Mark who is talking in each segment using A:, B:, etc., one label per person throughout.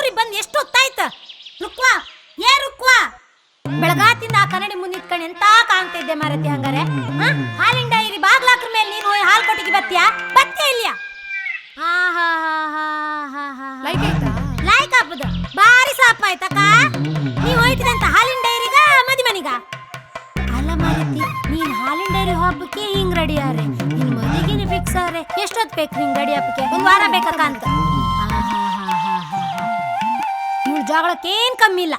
A: ಊರಿಗೆ ಬಂದು ಎಷ್ಟು ಹೊತ್ತಾಯ್ತ? ರುಕ್ವಾ ರುಕ್ವಾ, ಬೆಳಗಾತಿಂದ ಆ ಕನ್ನಡಿ ಮುಂದಿಟ್ಕೊಂಡು ಎಂತ ಕಾಣ್ತಿದ್ದೆ ಮಾರತಿ. ಹಂಗಾರೆ ಹಾಲಿನ ಡೈರಿ ಬಾಗ್ಲಾಕ್ರ ಮೇಲೆ ನೀನು ಹಾಲು ಕೊಟ್ಟಿಗೆ ಬತ್ತೀಯಾ ಇಲ್ಯಾ? ಲೈಕ್ ಹಾಪದ ಬಾರಿ ಸಾಪ ಆಯ್ತಕ್ಕ. ನೀವು ಹೋಯ್ತಿದಂತ ಹಾಲಿನ ಡೈರಿಗ ಮನಿಗ? ಅಲ್ಲ ಮಾರತಿ, ನೀನ್ ಹಾಲಿನ ಡೈರಿ ಹಬ್ಬಕ್ಕೆ ಹಿಂಗ್ ರೆಡಿ ಆರೆ, ನಿನ್ ಮದಿಗಿನ ಫಿಕ್ಸ್ ಆರೆ. ಎಷ್ಟೊತ್ತು ಬೇಕು ನಿಂಗೆ ರೆಡಿ ಹಬ್ಬಕ್ಕೆ? 1 ವಾರ ಬೇಕಕ್ಕ ಅಂತ. ಇವ್ಳ ಜಗಳಕ್ಕೇನ್ ಕಮ್ಮಿ ಇಲ್ಲ.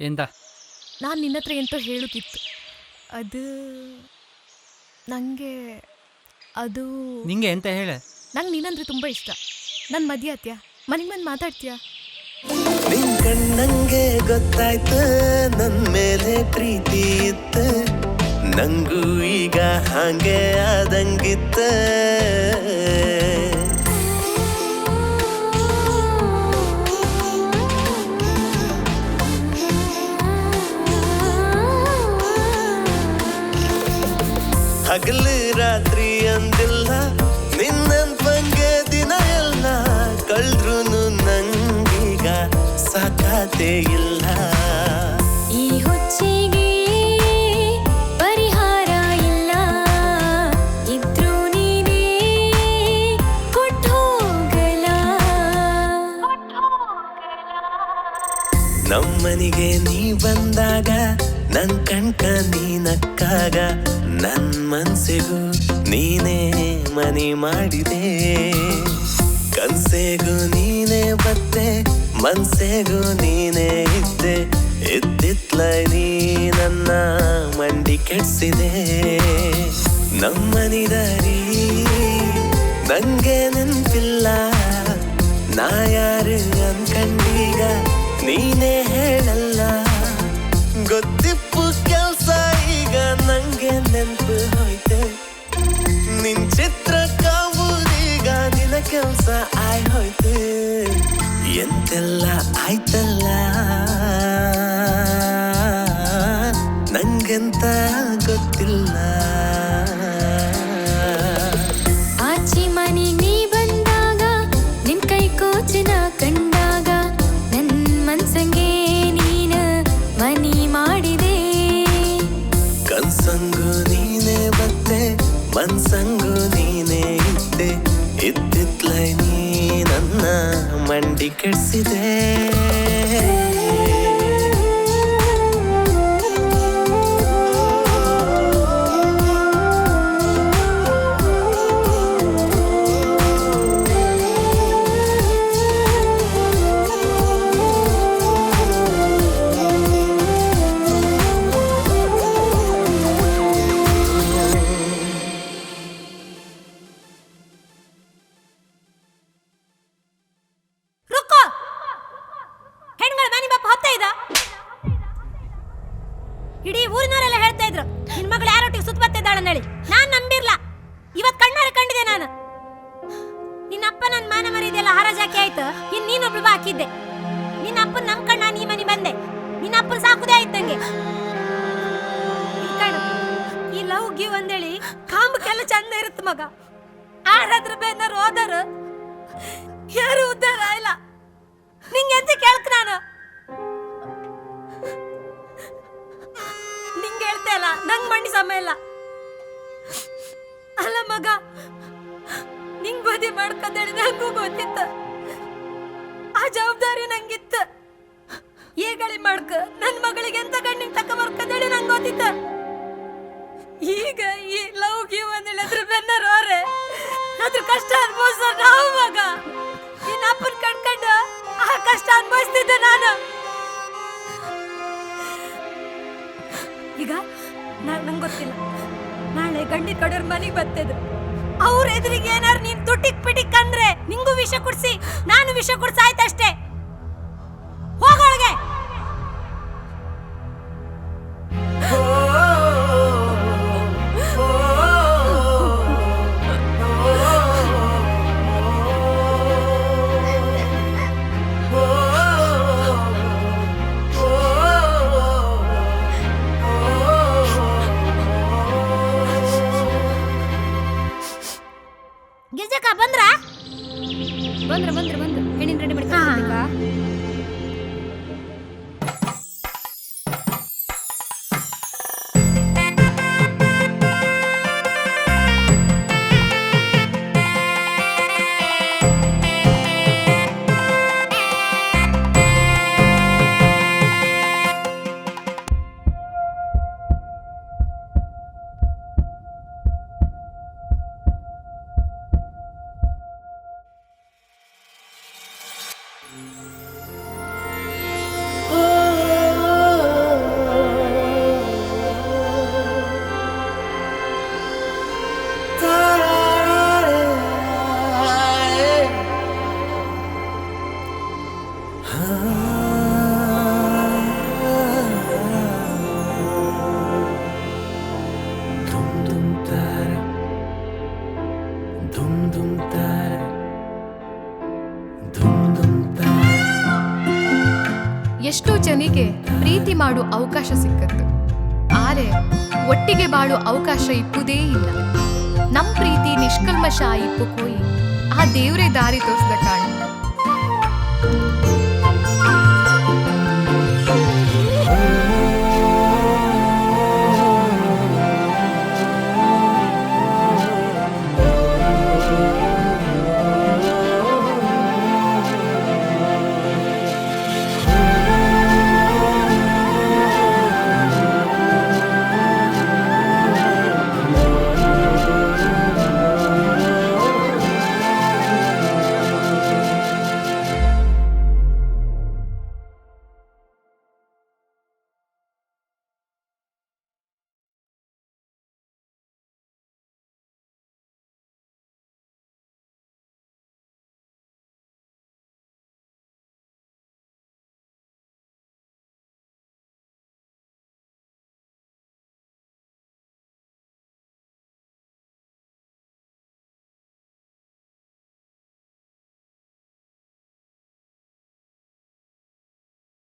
B: ಎಂತ?
C: ನಾನು ನಿನ್ನ ಹತ್ರ ಎಂತ ಹೇಳುತ್ತಿತ್ತು. ಅದು ನನಗೆ ಅದು
B: ನಿಂಗೆ ಎಂತ ಹೇಳ?
C: ನಂಗೆ ನೀನಂದ್ರೆ ತುಂಬ ಇಷ್ಟ. ನನ್ನ ಮದುವೆ ಆತ್ಯಾ? ಮನೆಗೆ ಬಂದು ಮಾತಾಡ್ತೀಯಾ?
D: ನಿನ್ ಕಣ್ಣಂಗೆ ಗೊತ್ತಾಯ್ತು ನನ್ ಮೇಲೆ ಪ್ರೀತಿ ಇತ್ತು, ನಂಗೂ ಈಗ ಹಾಗೆ ಆದಂಗಿತ್ತ. ಹಗಲು ರಾತ್ರಿ ಅಂದಿಲ್ಲ ನಿನ್ನಂತಂಗೆ ದಿನ ಎಲ್ಲ, ಕಳ್ರು ನಂಗೀಗ ಸಾಕಾತೆ ಇಲ್ಲ.
E: ಈ ಹುಚ್ಚಿಗೆ ಪರಿಹಾರ ಇಲ್ಲ, ಇದ್ರೂ ನೀನೇ ಕೊಟ್ಟು ಹೋಗಲ್ಲ.
D: ನಮ್ಮನಿಗೆ ನೀ ಬಂದಾಗ ನನ್ ಕಣ್ಕ ನೀನಕ್ಕಾಗ, ನನ್ ಮನ್ಸಿಗೂ ನೀನೇ ಮನಿ ಮಾಡಿದೆ. ಕನ್ಸೆಗೂ ನೀನೇ ಬತ್ತೆ, ಮನ್ಸೆಗೂ ನೀನೇ ಇದ್ದೆ. ಇದ್ದಿತ್ಲ ನೀ ನನ್ನ ಮಂಡಿ ಕೆಡ್ಸಿದೆ. ನಮ್ಮನಿ ದಾರಿ ನಂಗೆ ನೆನ್ಪಿಲ್ಲ, ನಾ ಯಾರು ಅನ್ಕಂಡೀಗ ನೀನೇ ಹೇಳಲ್ಲ. ಗೊತ್ತಿಪ್ಪು ಕೆಲ್ಸ ಈಗ ನಂಗೆ ನೆನ್ಪು ಹೋಯ್ತೆ ನಿನ್ ಚಿತ್ರ ಕಾವುದೀಗ ನಿನ್ನ ಕೆಲ್ಸ ಆಯ್ ಹೋಯ್ತೆ ಎಂತೆಲ್ಲ ಆಯ್ತಲ್ಲ ನಂಗೆಂತ ಗೊತ್ತಿಲ್ಲ
E: ಆಚಿ ಮನೆಗ್ ನೀ ಬಂದಾಗ ನಿನ್ ಕೈ ಕೋಚನ ಕಂಡಾಗ ನನ್ ಮನ್ಸಂಗೆ ನೀನ ಮನಿ ಮಾಡಿದೆ
D: ಕನ್ಸಂಗು ನೀನೇ ಬತ್ತೆ ಮನ್ಸಂಗು ನೀನೇ ಇದ್ದೆ ಇದ್ದಿತ್ಲೈ ನೀ ನನ್ನ ಮಂಡಿ ಕೆಡ್ಸಿದೆ
A: ರುಕ್ಕೋ ಹೆಣ್ಗಳ ಮನೆ ಬಾಪ ಹೊತ್ತ ಇದ ಇಡೀ ಊರಿನವರೆಲ್ಲ ಹೇಳ್ತಾ ಇದ್ರು ನಿನ್ ಮಗಳು ಯಾರೊಟ್ಟಿಗೆ ಸುತ್ತ ಬತ್ತಿದ್ದಾಳಂದೇಳಿ ನಾನ್ ನಂಬಿರ್ಲ ಇವತ್ ಕಣ್ಣಾರೆ ಕಂಡಿದೆ ನಾನು ನಿನ್ನ ಅಪ್ಪ ನನ್ ಮಾನ ಮರಿದೆಲ್ಲ ಹರಾಜಾಕಿ ಆಯ್ತು ಇನ್ ನೀನೊಬ್ಳು ಬಾಕಿದ್ದೆ ನಿನ್ನ ಅಪ್ಪನ್ ನಮ್ ಕಣ್ಣ ನೀ ಮನಿ ಬಂದೆ ನಿನ್ನ ಅಪ್ಪನ್ ಸಾಕುದೇ ಆಯ್ತಂಗೆ ಈ ಲವ್ ಗಿವ್ ಅಂದೇಳಿ ಕಾಮಕ್ಕೆಲ್ಲ ಚಂದ ಇರುತ್ತೆ ಮಗ ಆರಾದ್ರ ಬೇನಾರು ಹೋದರು ಯಾರು ಉದ್ದಾರ ಇಲ್ಲ ನಿಂಗೆ ಎಂತ ಕೇಳ್ಕ ನಾನು ನಿಂಗೆ ಹೇಳ್ತಾ ಇಲ್ಲ ನಂಗ್ ಮಂಡಿ ಸಮಯ ಇಲ್ಲ ಅಲ್ಲ ಮಗ ನಿಂಗ್ ಬದಿ ಮಾಡ್ಕೊಂಡೇಳಿ ನಂಗೂ ಗೊತ್ತಿತ್ತು ಆ ಜವಾಬ್ದಾರಿ ನಂಗಿತ್ತು ಏಗಳಿ ಮಾಡ್ಕ ನನ್ ಮಗಳಿಗೆ ಎಂತ ಗಂಡಿನ ತಕ್ಕ ಬರ್ಕೊಂಡೇಳಿ ನಂಗೆ ಗೊತ್ತಿತ್ತು ಈಗ ಈ ಲವ್ ಗಿವ್ ಅಂದೇಳಿ ಅದ್ರ ಬೆನ್ನರು ಅವ್ರೆ ಅದ್ರ ಕಷ್ಟ ಅನ್ಭವಿಸೋ ನಾವು ಮಗ ನಿನ್ನ ಅಪ್ಪನ ಕಣ್ಕಂಡು ಆ ಕಷ್ಟ ಅನ್ಭವಿಸ್ತಿದ್ದೆ ನಾನು ಈಗ ನಂಗೆ ಗೊತ್ತಿಲ್ಲ ನಾಳೆ ಗಂಡಿ ಕಡೆಯವ್ರ ಮನೆಗೆ ಬರ್ತಿದ್ರು ಅವ್ರ ಎದುರಿಗೆ ಏನಾರು ನೀನ್ ತುಟಿಕ್ ಪಿಟಿಕ್ ಅಂದ್ರೆ ನಿಂಗೂ ವಿಷ ಕುಡ್ಸಿ ನಾನು ವಿಷ ಕುಡ್ಸಾಯ್ತಷ್ಟೇ ಹೋಗೋಳಗೆ ಗಿರ್ಜಕ್ಕ ಬಂದ್ರ
C: ಬಂದ್ರು ಹೆಣ್ಣಿನ ರೆಡಿ ಮಾಡಿ ಕಳ್ಸ್ಬೇಕಾ? ಎಷ್ಟೋ ಜನಿಗೆ ಪ್ರೀತಿ ಮಾಡೋ ಅವಕಾಶ ಸಿಕ್ಕತ್ತು ಆರೆ ಒಟ್ಟಿಗೆ ಬಾಳೋ ಅವಕಾಶ ಇಪ್ಪುದೇ ಇಲ್ಲ ನಮ್ ಪ್ರೀತಿ ನಿಷ್ಕಲ್ಮಶ ಇಪ್ಪು ಕೋಯಿ ಆ ದೇವ್ರೇ ದಾರಿ ತೋರಿಸ್ದ ಕಾಣ್